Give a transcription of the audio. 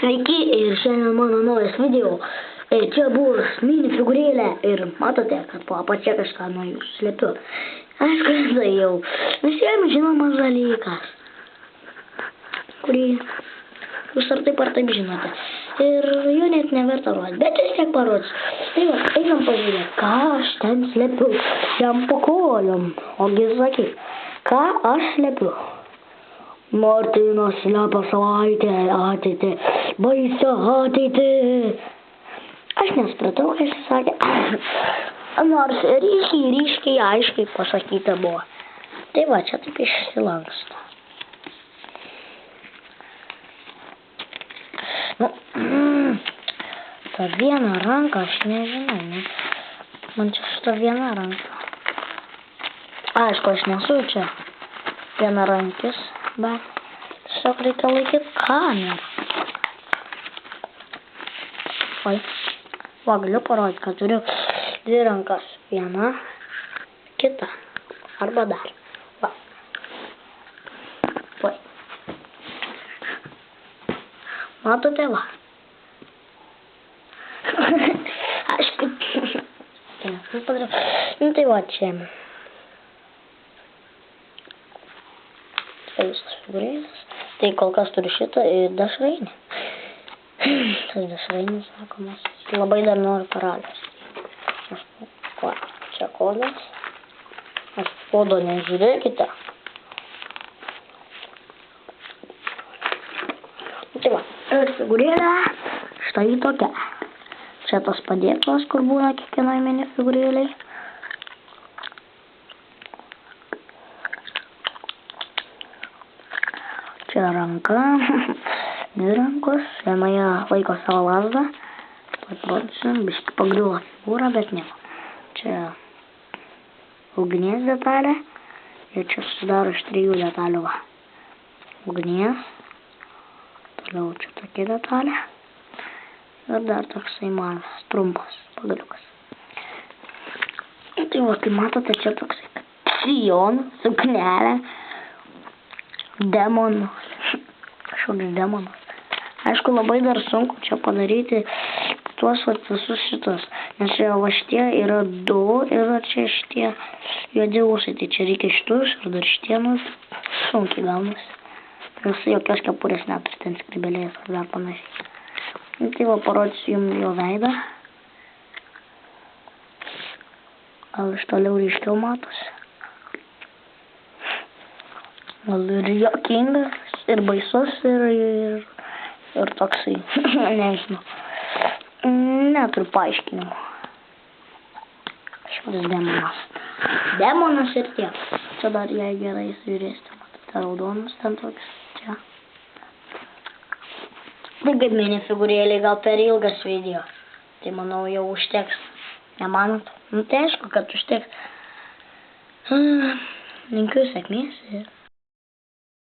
Sveiki ir šiandien mano naujas video. Čia bus mini figūrėlė ir matote, kad po apačia kažką nuo jūsų slepiu. Aišku, tai jau visiems žinomas dalykas, kurį jūs ar taip žinote. Ir jo net neverta rodyti, bet vis tiek parodys. Tai va, einam pažiūrėti, ką aš ten slepiu. Jam po kojom. Ogi sakyk, ką aš slepiu. Martynas slepia savaitę ateitį, baisią ateitį. Aš nesupratau, ką jis sakė. Nors ryškiai, aiškiai pasakyta buvo. Tai va, čia taip išsilanksto. Nu, ta viena ranka, aš nežinau, ne? Man čia šita viena ranka. Aišku, aš nesu čia viena rankis. Bet tiesiog reikia laikyti kamerą. Oi, va, galiu parodyti, kad turiu dvi rankas. Viena, kita. Arba dar. Va. Oi. Matote, va. Aišku. Nu tai va, čia. Visas figūrėlis. Tai kol kas turiu šitą ir dešrainį. Tas dešrainis, sakomas, labai dar noriu karalius. Va, čia kodas. Aš kodo nežiūrėkite. Tai va, ir figūrėlė štai tokia. Čia tas padėklas, kur būna kiekvienai mini figūrėliai. Čia ranka, dvi rankos, vienoje laiko savo lazdą. Patrodysim, biškai pagriuvo figūra, bet ne. Čia ugnies detalė ir čia susidaro iš 3 detalių. Va. Ugnies, toliau čia tokia detalė ir dar toksai mažas, trumpas pagaliukas. Tai va, kaip matote, čia toksai sijonas, suknelė. Demonas. Kažkoks demonas. Aišku, labai dar sunku čia padaryti tuos visus šitus. Nes čia va šitie yra 2 ir čia šitie juodi ūsai. Tai čia reikia šitus ir dar šitie, nu, sunkiai gaunasi. Nes jokios kepurės neturi, ten skribelės ar dar panašiai. Tai va, parodysiu jums jo veidą. Gal iš toliau ryškiau matosi. Gal ir juokingas, ir baisus, ir toksai, nežinau. Neturiu paaiškinimo. Kažkoks demonas. Demonas ir tiek. Čia dar jei gerai žiūrėsite, matote raudonas ten toks, čia. Tai kaip mini figūrėliai, gal per ilgas video. Tai manau jau užteks. Nemanot? Nu tai aišku, kad užteks. Linkiu sėkmės ir